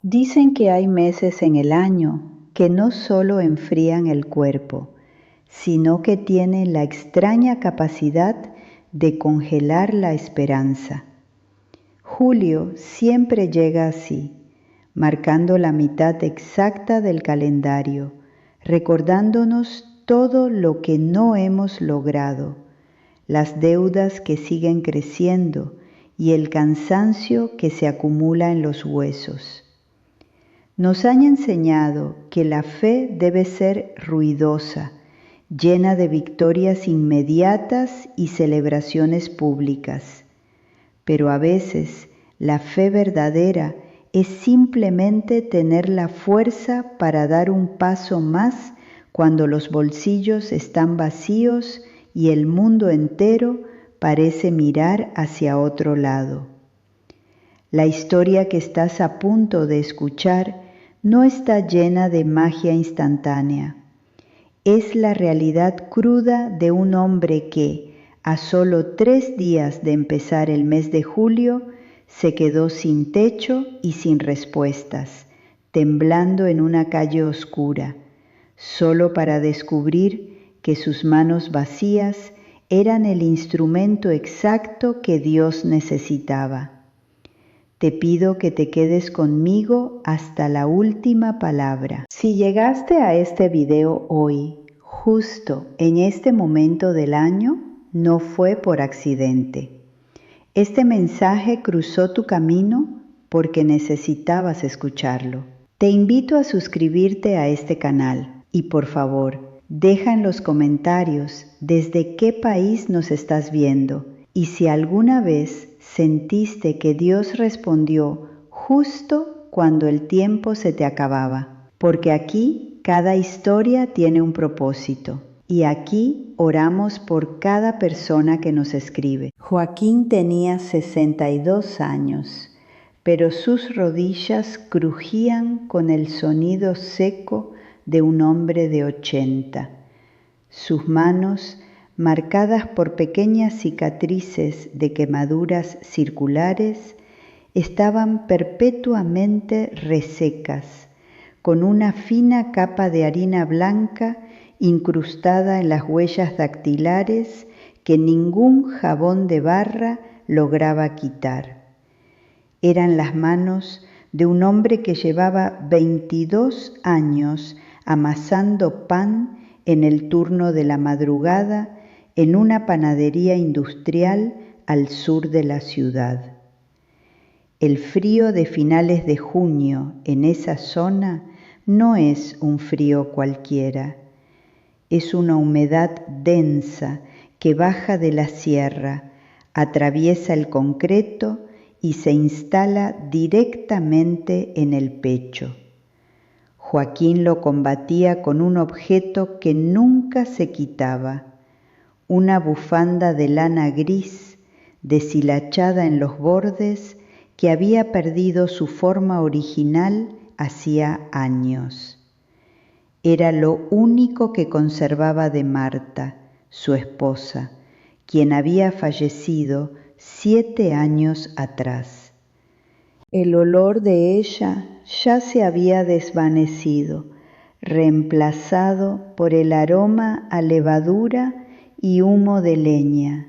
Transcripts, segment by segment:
Dicen que hay meses en el año que no solo enfrían el cuerpo, sino que tienen la extraña capacidad de congelar la esperanza. Julio siempre llega así, marcando la mitad exacta del calendario, recordándonos todo lo que no hemos logrado, las deudas que siguen creciendo y el cansancio que se acumula en los huesos. Nos han enseñado que la fe debe ser ruidosa, llena de victorias inmediatas y celebraciones públicas. Pero a veces la fe verdadera es simplemente tener la fuerza para dar un paso más cuando los bolsillos están vacíos y el mundo entero parece mirar hacia otro lado. La historia que estás a punto de escuchar no está llena de magia instantánea. Es la realidad cruda de un hombre que, a solo 3 días de empezar el mes de julio, se quedó sin techo y sin respuestas, temblando en una calle oscura, solo para descubrir que sus manos vacías eran el instrumento exacto que Dios necesitaba. Te pido que te quedes conmigo hasta la última palabra. Si llegaste a este video hoy, justo en este momento del año, no fue por accidente. Este mensaje cruzó tu camino porque necesitabas escucharlo. Te invito a suscribirte a este canal y por favor, deja en los comentarios desde qué país nos estás viendo y si alguna vez sentiste que Dios respondió justo cuando el tiempo se te acababa, porque aquí cada historia tiene un propósito y aquí oramos por cada persona que nos escribe. Joaquín tenía 62 años, pero sus rodillas crujían con el sonido seco de un hombre de 80. Sus manos, marcadas por pequeñas cicatrices de quemaduras circulares, estaban perpetuamente resecas, con una fina capa de harina blanca incrustada en las huellas dactilares que ningún jabón de barra lograba quitar. Eran las manos de un hombre que llevaba 22 años amasando pan en el turno de la madrugada en una panadería industrial al sur de la ciudad. El frío de finales de junio en esa zona no es un frío cualquiera, es una humedad densa que baja de la sierra, atraviesa el concreto y se instala directamente en el pecho. Joaquín lo combatía con un objeto que nunca se quitaba, una bufanda de lana gris, deshilachada en los bordes, que había perdido su forma original hacía años. Era lo único que conservaba de Marta, su esposa, quien había fallecido 7 años atrás. El olor de ella ya se había desvanecido, reemplazado por el aroma a levadura y humo de leña,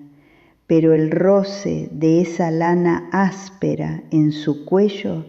pero el roce de esa lana áspera en su cuello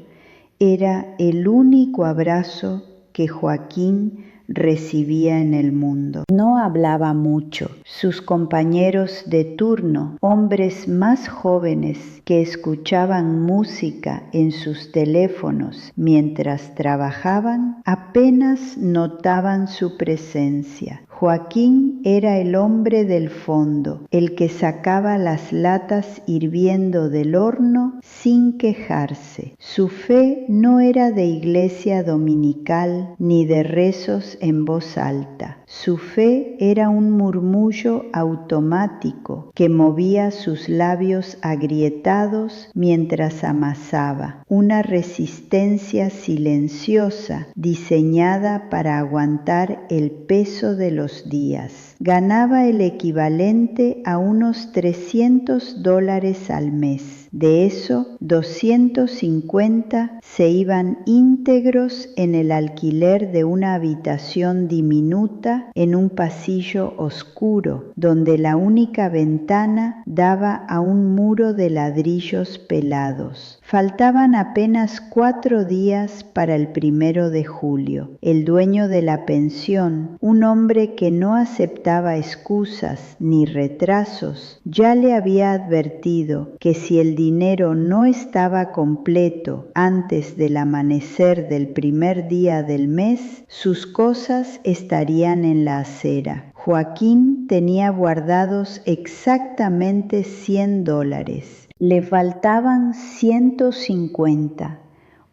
era el único abrazo que Joaquín recibía en el mundo. No hablaba mucho. Sus compañeros de turno, hombres más jóvenes que escuchaban música en sus teléfonos mientras trabajaban, apenas notaban su presencia. Joaquín era el hombre del fondo, el que sacaba las latas hirviendo del horno sin quejarse. Su fe no era de iglesia dominical ni de rezos en voz alta. Su fe era un murmullo automático que movía sus labios agrietados mientras amasaba, una resistencia silenciosa diseñada para aguantar el peso de los días. Ganaba el equivalente a unos $300 al mes. De eso, 250 se iban íntegros en el alquiler de una habitación diminuta en un pasillo oscuro, donde la única ventana daba a un muro de ladrillos pelados. Faltaban apenas 4 días para el 1 de julio. El dueño de la pensión, un hombre que no aceptaba excusas ni retrasos, ya le había advertido que si el dinero no estaba completo antes del amanecer del 1 día del mes, sus cosas estarían en la acera. Joaquín tenía guardados exactamente $100. Le faltaban 150,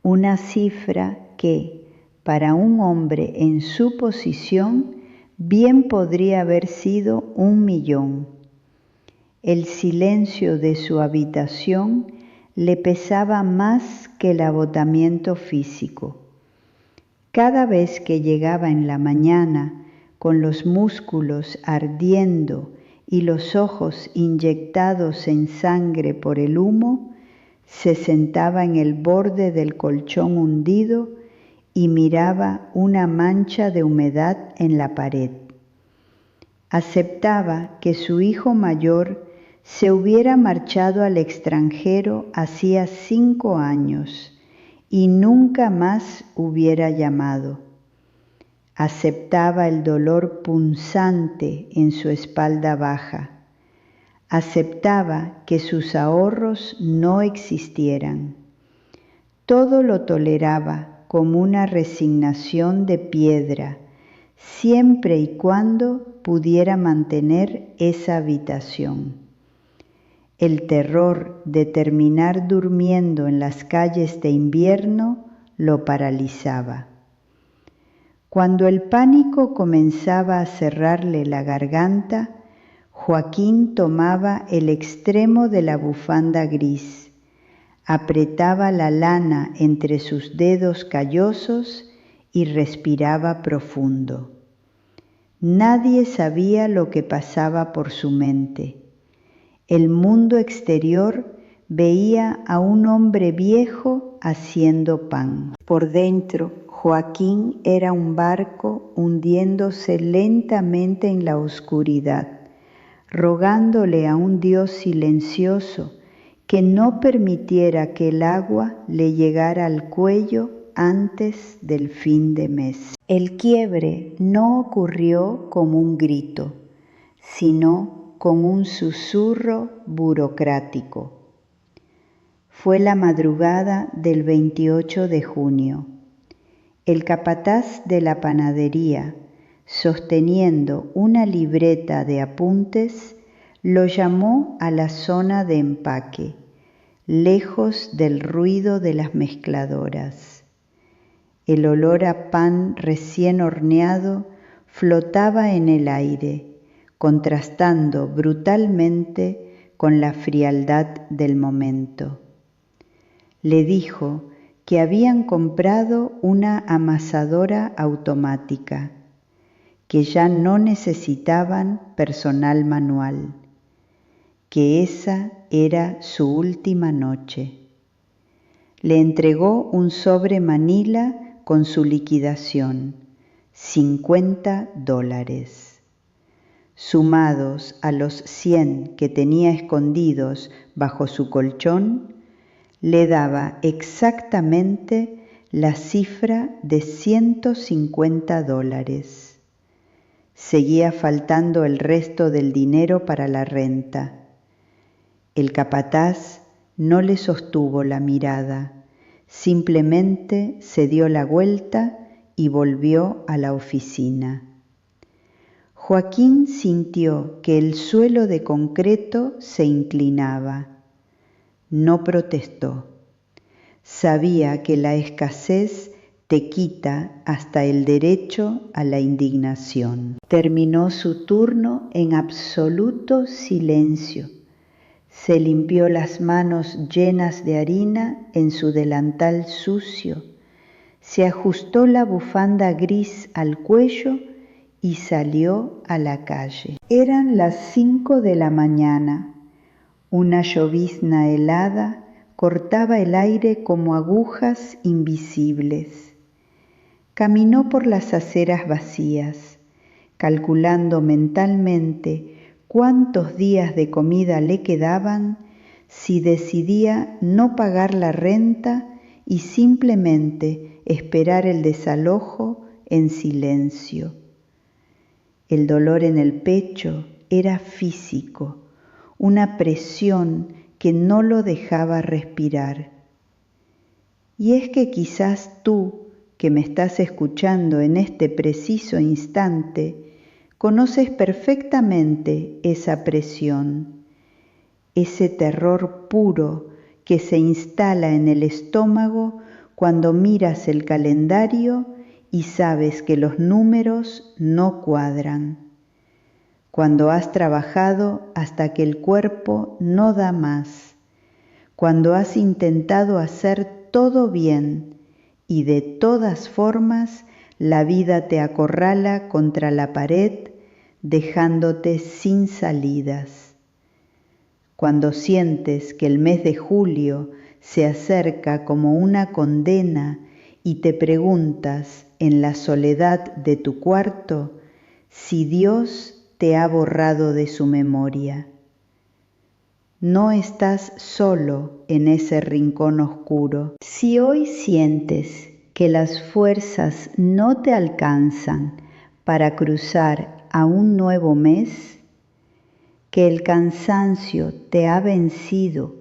una cifra que, para un hombre en su posición, bien podría haber sido 1.000.000. El silencio de su habitación le pesaba más que el agotamiento físico. Cada vez que llegaba en la mañana, con los músculos ardiendo y los ojos inyectados en sangre por el humo, se sentaba en el borde del colchón hundido y miraba una mancha de humedad en la pared. Aceptaba que su hijo mayor se hubiera marchado al extranjero hacía 5 años y nunca más hubiera llamado. Aceptaba el dolor punzante en su espalda baja. Aceptaba que sus ahorros no existieran. Todo lo toleraba como una resignación de piedra, siempre y cuando pudiera mantener esa habitación. El terror de terminar durmiendo en las calles de invierno lo paralizaba. Cuando el pánico comenzaba a cerrarle la garganta, Joaquín tomaba el extremo de la bufanda gris, apretaba la lana entre sus dedos callosos y respiraba profundo. Nadie sabía lo que pasaba por su mente. El mundo exterior veía a un hombre viejo haciendo pan. Por dentro, Joaquín era un barco hundiéndose lentamente en la oscuridad, rogándole a un Dios silencioso que no permitiera que el agua le llegara al cuello antes del fin de mes. El quiebre no ocurrió como un grito, sino con un susurro burocrático. Fue la madrugada del 28 de junio. El capataz de la panadería, sosteniendo una libreta de apuntes, lo llamó a la zona de empaque, lejos del ruido de las mezcladoras. El olor a pan recién horneado flotaba en el aire, contrastando brutalmente con la frialdad del momento. Le dijo que habían comprado una amasadora automática, que ya no necesitaban personal manual, que esa era su última noche. Le entregó un sobre manila con su liquidación, $50. Sumados a los 100 que tenía escondidos bajo su colchón, le daba exactamente la cifra de $150. Seguía faltando el resto del dinero para la renta. El capataz no le sostuvo la mirada, simplemente se dio la vuelta y volvió a la oficina. Joaquín sintió que el suelo de concreto se inclinaba. No protestó. Sabía que la escasez te quita hasta el derecho a la indignación. Terminó su turno en absoluto silencio. Se limpió las manos llenas de harina en su delantal sucio, se ajustó la bufanda gris al cuello y salió a la calle. Eran las 5 de la mañana. Una llovizna helada cortaba el aire como agujas invisibles. Caminó por las aceras vacías, calculando mentalmente cuántos días de comida le quedaban si decidía no pagar la renta y simplemente esperar el desalojo en silencio. El dolor en el pecho era físico, una presión que no lo dejaba respirar. Y es que quizás tú, que me estás escuchando en este preciso instante, conoces perfectamente esa presión, ese terror puro que se instala en el estómago cuando miras el calendario y sabes que los números no cuadran. Cuando has trabajado hasta que el cuerpo no da más, cuando has intentado hacer todo bien y de todas formas la vida te acorrala contra la pared, dejándote sin salidas. Cuando sientes que el mes de julio se acerca como una condena y te preguntas en la soledad de tu cuarto si Dios te ha borrado de su memoria. No estás solo en ese rincón oscuro. Si hoy sientes que las fuerzas no te alcanzan para cruzar a un nuevo mes, que el cansancio te ha vencido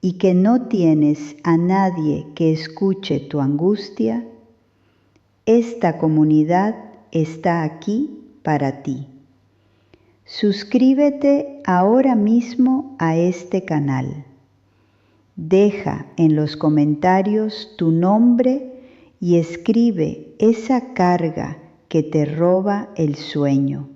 y que no tienes a nadie que escuche tu angustia, esta comunidad está aquí para ti. Suscríbete ahora mismo a este canal. Deja en los comentarios tu nombre y escribe esa carga que te roba el sueño.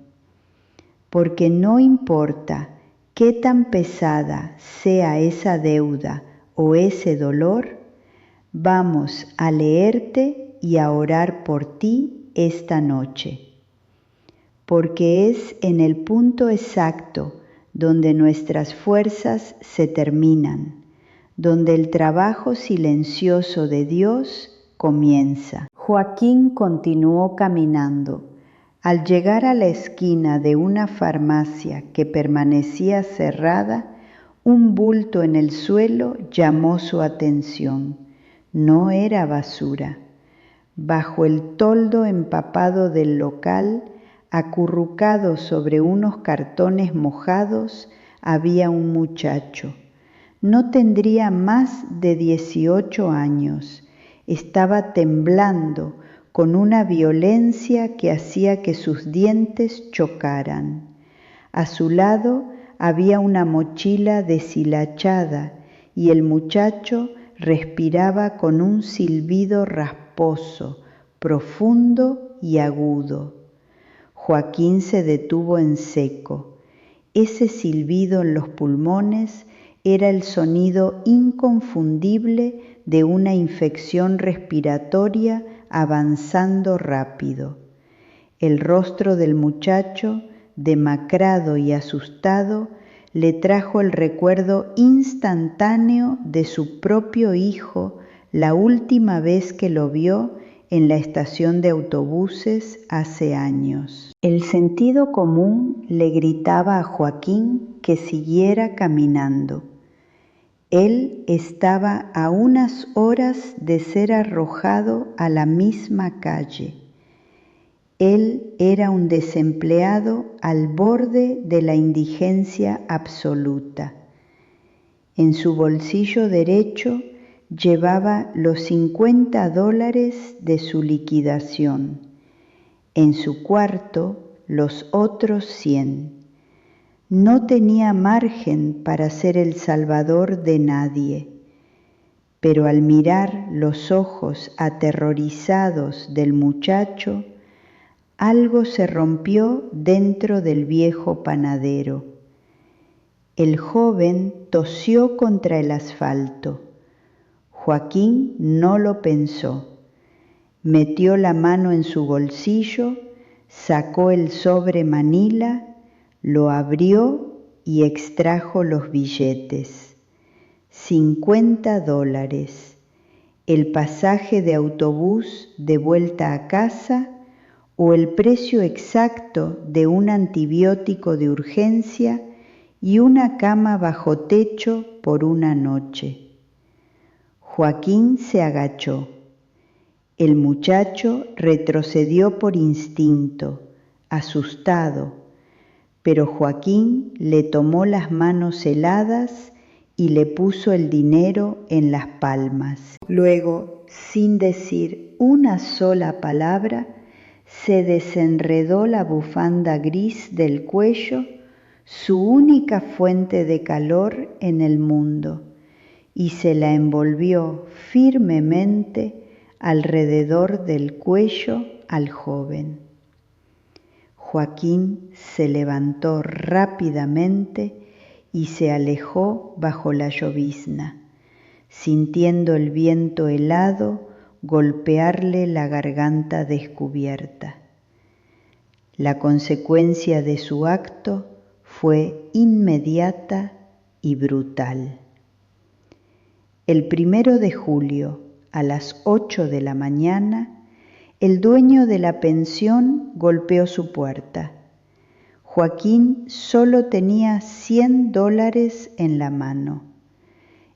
Porque no importa qué tan pesada sea esa deuda o ese dolor, vamos a leerte y a orar por ti esta noche. Porque es en el punto exacto donde nuestras fuerzas se terminan, donde el trabajo silencioso de Dios comienza. Joaquín continuó caminando. Al llegar a la esquina de una farmacia que permanecía cerrada, un bulto en el suelo llamó su atención. No era basura. Bajo el toldo empapado del local, acurrucado sobre unos cartones mojados, había un muchacho. No tendría más de 18 años. Estaba temblando con una violencia que hacía que sus dientes chocaran. A su lado había una mochila deshilachada y el muchacho respiraba con un silbido rasposo, profundo y agudo. Joaquín se detuvo en seco. Ese silbido en los pulmones era el sonido inconfundible de una infección respiratoria avanzando rápido. El rostro del muchacho, demacrado y asustado, le trajo el recuerdo instantáneo de su propio hijo la última vez que lo vio en la estación de autobuses hace años. El sentido común le gritaba a Joaquín que siguiera caminando. Él estaba a unas horas de ser arrojado a la misma calle. Él era un desempleado al borde de la indigencia absoluta. En su bolsillo derecho llevaba los $50 de su liquidación. En su cuarto, los otros 100. No tenía margen para ser el salvador de nadie, pero al mirar los ojos aterrorizados del muchacho, algo se rompió dentro del viejo panadero. El joven tosió contra el asfalto. Joaquín no lo pensó. Metió la mano en su bolsillo, sacó el sobre manila, lo abrió y extrajo los billetes. $50, el pasaje de autobús de vuelta a casa o el precio exacto de un antibiótico de urgencia y una cama bajo techo por una noche. Joaquín se agachó. El muchacho retrocedió por instinto, asustado, pero Joaquín le tomó las manos heladas y le puso el dinero en las palmas. Luego, sin decir una sola palabra, se desenredó la bufanda gris del cuello, su única fuente de calor en el mundo, y se la envolvió firmemente alrededor del cuello al joven. Joaquín se levantó rápidamente y se alejó bajo la llovizna, sintiendo el viento helado golpearle la garganta descubierta. La consecuencia de su acto fue inmediata y brutal. El 1 de julio, a las 8 de la mañana, el dueño de la pensión golpeó su puerta. Joaquín solo tenía $100 en la mano.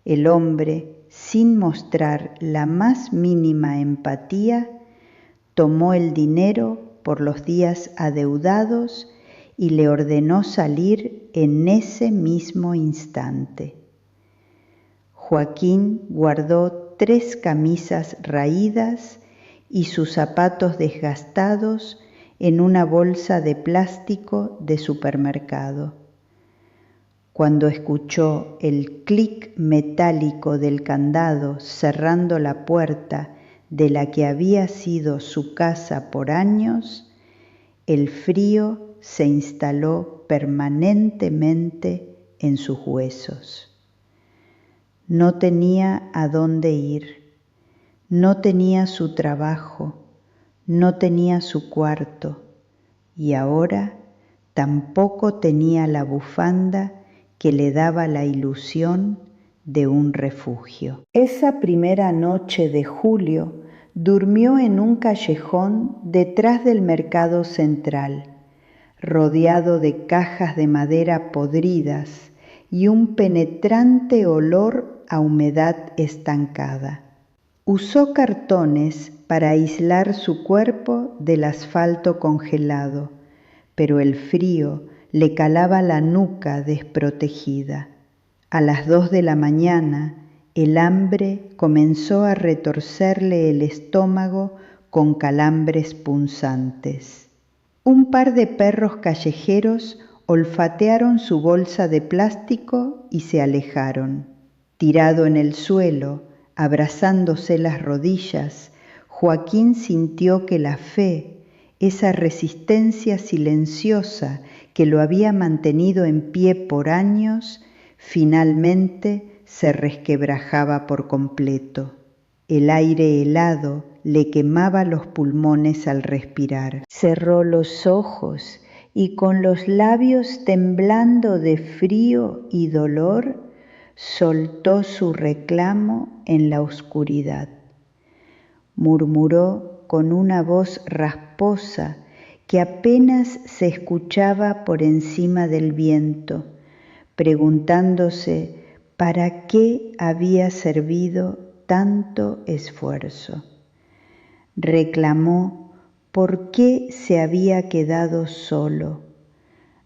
El hombre, sin mostrar la más mínima empatía, tomó el dinero por los días adeudados y le ordenó salir en ese mismo instante. Joaquín guardó 3 camisas raídas y sus zapatos desgastados en una bolsa de plástico de supermercado. Cuando escuchó el clic metálico del candado cerrando la puerta de la que había sido su casa por años, el frío se instaló permanentemente en sus huesos. No tenía a dónde ir, no tenía su trabajo, no tenía su cuarto y ahora tampoco tenía la bufanda que le daba la ilusión de un refugio. Esa primera noche de julio durmió en un callejón detrás del mercado central, rodeado de cajas de madera podridas y un penetrante olor a humedad estancada. Usó cartones para aislar su cuerpo del asfalto congelado, pero el frío le calaba la nuca desprotegida. A las 2 de la mañana, el hambre comenzó a retorcerle el estómago con calambres punzantes. Un par de perros callejeros olfatearon su bolsa de plástico y se alejaron. Tirado en el suelo, abrazándose las rodillas, Joaquín sintió que la fe, esa resistencia silenciosa que lo había mantenido en pie por años, finalmente se resquebrajaba por completo. El aire helado le quemaba los pulmones al respirar. Cerró los ojos y con los labios temblando de frío y dolor, soltó su reclamo en la oscuridad. Murmuró con una voz rasposa que apenas se escuchaba por encima del viento, preguntándose para qué había servido tanto esfuerzo. Reclamó por qué se había quedado solo.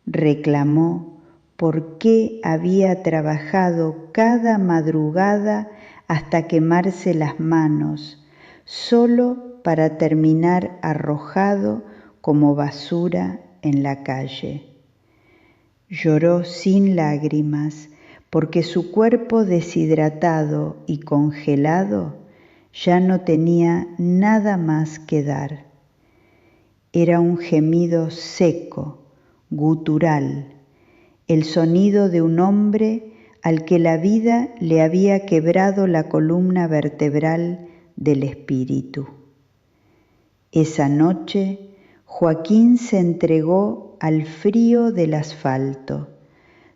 Reclamó por qué había trabajado cada madrugada hasta quemarse las manos, solo para terminar arrojado como basura en la calle. Lloró sin lágrimas, porque su cuerpo deshidratado y congelado ya no tenía nada más que dar. Era un gemido seco, gutural, el sonido de un hombre al que la vida le había quebrado la columna vertebral del espíritu. Esa noche, Joaquín se entregó al frío del asfalto,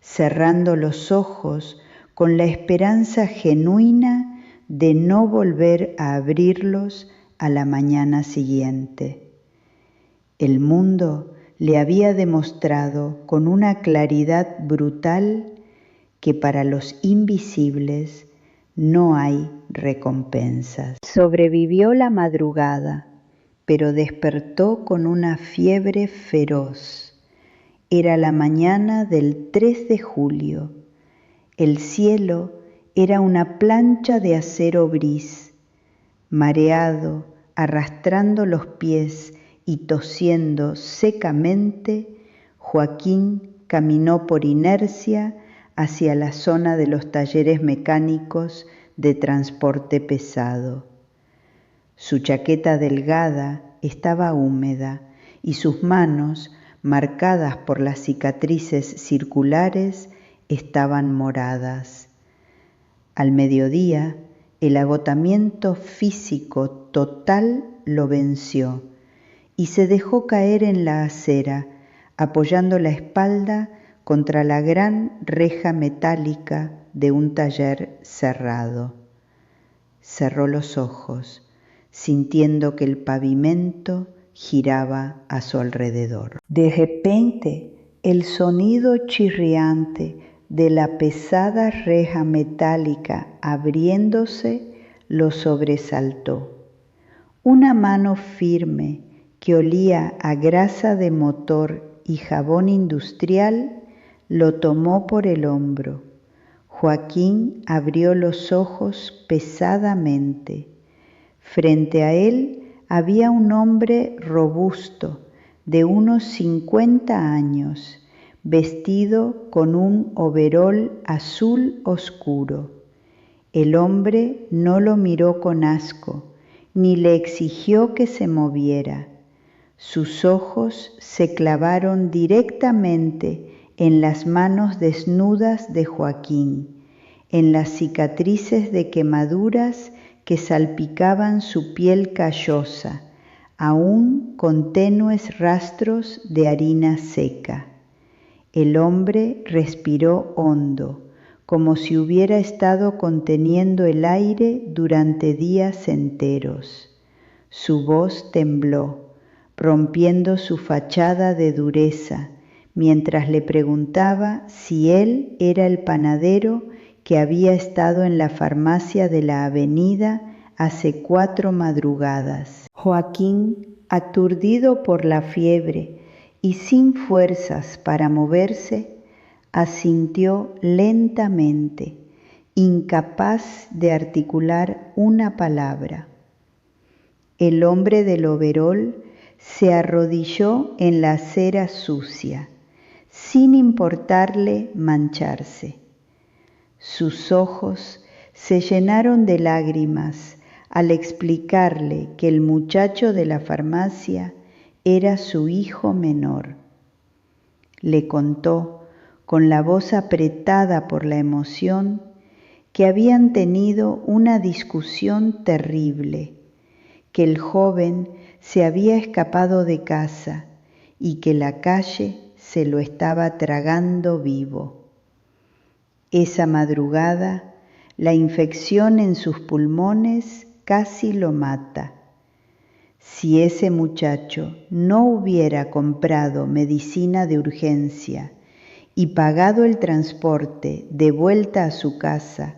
cerrando los ojos con la esperanza genuina de no volver a abrirlos a la mañana siguiente. El mundo le había demostrado con una claridad brutal que para los invisibles no hay recompensas. Sobrevivió la madrugada, pero despertó con una fiebre feroz. Era la mañana del 3 de julio. El cielo era una plancha de acero gris. Mareado, arrastrando los pies y tosiendo secamente, Joaquín caminó por inercia hacia la zona de los talleres mecánicos de transporte pesado. Su chaqueta delgada estaba húmeda y sus manos, marcadas por las cicatrices circulares, estaban moradas. Al mediodía, el agotamiento físico total lo venció y se dejó caer en la acera, apoyando la espalda contra la gran reja metálica de un taller cerrado. Cerró los ojos, sintiendo que el pavimento giraba a su alrededor. De repente, el sonido chirriante de la pesada reja metálica abriéndose lo sobresaltó. Una mano firme que olía a grasa de motor y jabón industrial lo tomó por el hombro. Joaquín abrió los ojos pesadamente. Frente a él había un hombre robusto, de unos 50 años, vestido con un overol azul oscuro. El hombre no lo miró con asco, ni le exigió que se moviera. Sus ojos se clavaron directamente en las manos desnudas de Joaquín, en las cicatrices de quemaduras que salpicaban su piel callosa, aún con tenues rastros de harina seca. El hombre respiró hondo, como si hubiera estado conteniendo el aire durante días enteros. Su voz tembló, rompiendo su fachada de dureza, mientras le preguntaba si él era el panadero que había estado en la farmacia de la avenida hace 4 madrugadas. Joaquín, aturdido por la fiebre y sin fuerzas para moverse, asintió lentamente, incapaz de articular una palabra. El hombre del overol se arrodilló en la acera sucia, sin importarle mancharse. Sus ojos se llenaron de lágrimas al explicarle que el muchacho de la farmacia era su hijo menor. Le contó, con la voz apretada por la emoción, que habían tenido una discusión terrible, que el joven se había escapado de casa y que la calle se lo estaba tragando vivo. Esa madrugada, la infección en sus pulmones casi lo mata. Si ese muchacho no hubiera comprado medicina de urgencia y pagado el transporte de vuelta a su casa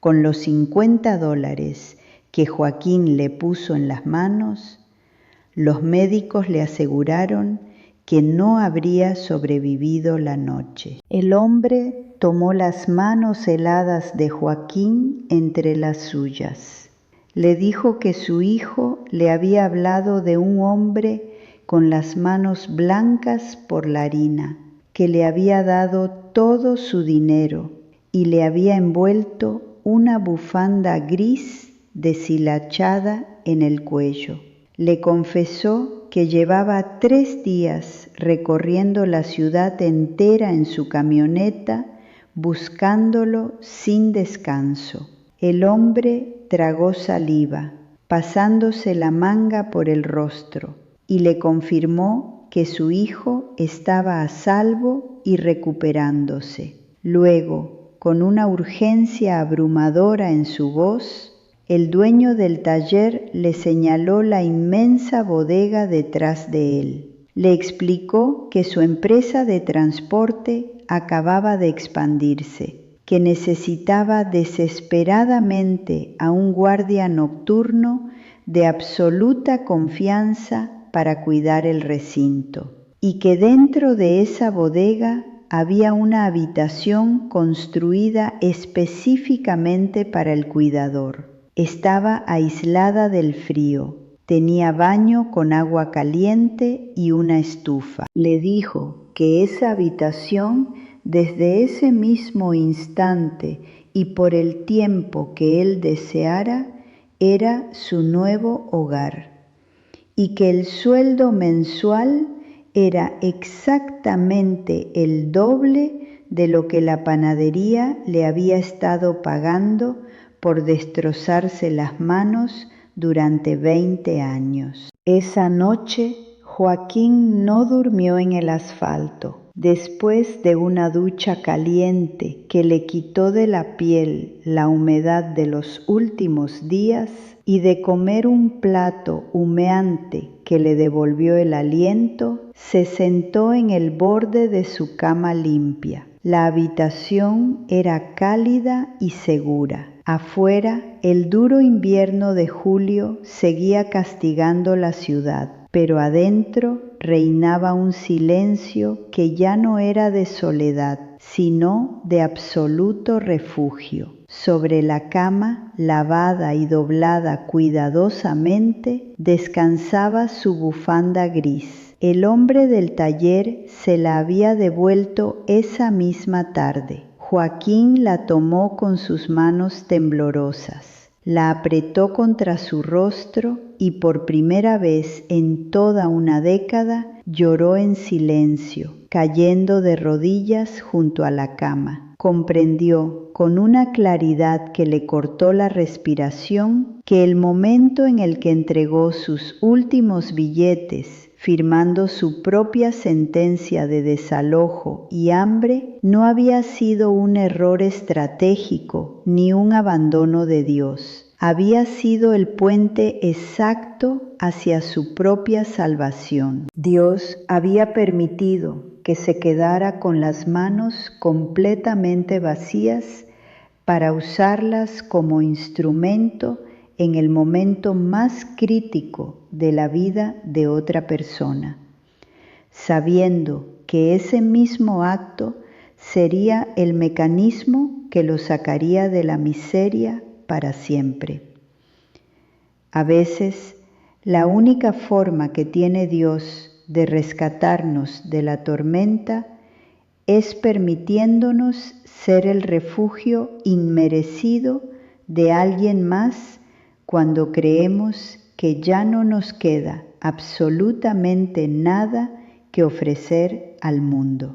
con los $50 que Joaquín le puso en las manos, los médicos le aseguraron que no habría sobrevivido la noche. El hombre tomó las manos heladas de Joaquín entre las suyas. Le dijo que su hijo le había hablado de un hombre con las manos blancas por la harina, que le había dado todo su dinero y le había envuelto una bufanda gris deshilachada en el cuello. Le confesó que llevaba 3 días recorriendo la ciudad entera en su camioneta, buscándolo sin descanso. El hombre tragó saliva, pasándose la manga por el rostro, y le confirmó que su hijo estaba a salvo y recuperándose. Luego, con una urgencia abrumadora en su voz, el dueño del taller le señaló la inmensa bodega detrás de él. Le explicó que su empresa de transporte acababa de expandirse, que necesitaba desesperadamente a un guardia nocturno de absoluta confianza para cuidar el recinto, y que dentro de esa bodega había una habitación construida específicamente para el cuidador. Estaba aislada del frío, tenía baño con agua caliente y una estufa. Le dijo que esa habitación, desde ese mismo instante y por el tiempo que él deseara, era su nuevo hogar, y que el sueldo mensual era exactamente el doble de lo que la panadería le había estado pagando por destrozarse las manos durante 20 años. Esa noche, Joaquín no durmió en el asfalto. Después de una ducha caliente que le quitó de la piel la humedad de los últimos días y de comer un plato humeante que le devolvió el aliento, se sentó en el borde de su cama limpia. La habitación era cálida y segura. Afuera, el duro invierno de julio seguía castigando la ciudad, pero adentro reinaba un silencio que ya no era de soledad, sino de absoluto refugio. Sobre la cama, lavada y doblada cuidadosamente, descansaba su bufanda gris. El hombre del taller se la había devuelto esa misma tarde. Joaquín la tomó con sus manos temblorosas, la apretó contra su rostro y por primera vez en toda una década lloró en silencio, cayendo de rodillas junto a la cama. Comprendió con una claridad que le cortó la respiración que el momento en el que entregó sus últimos billetes, firmando su propia sentencia de desalojo y hambre, no había sido un error estratégico ni un abandono de Dios. Había sido el puente exacto hacia su propia salvación. Dios había permitido que se quedara con las manos completamente vacías para usarlas como instrumento en el momento más crítico de la vida de otra persona, sabiendo que ese mismo acto sería el mecanismo que lo sacaría de la miseria para siempre. A veces, la única forma que tiene Dios de rescatarnos de la tormenta es permitiéndonos ser el refugio inmerecido de alguien más cuando creemos que ya no nos queda absolutamente nada que ofrecer al mundo.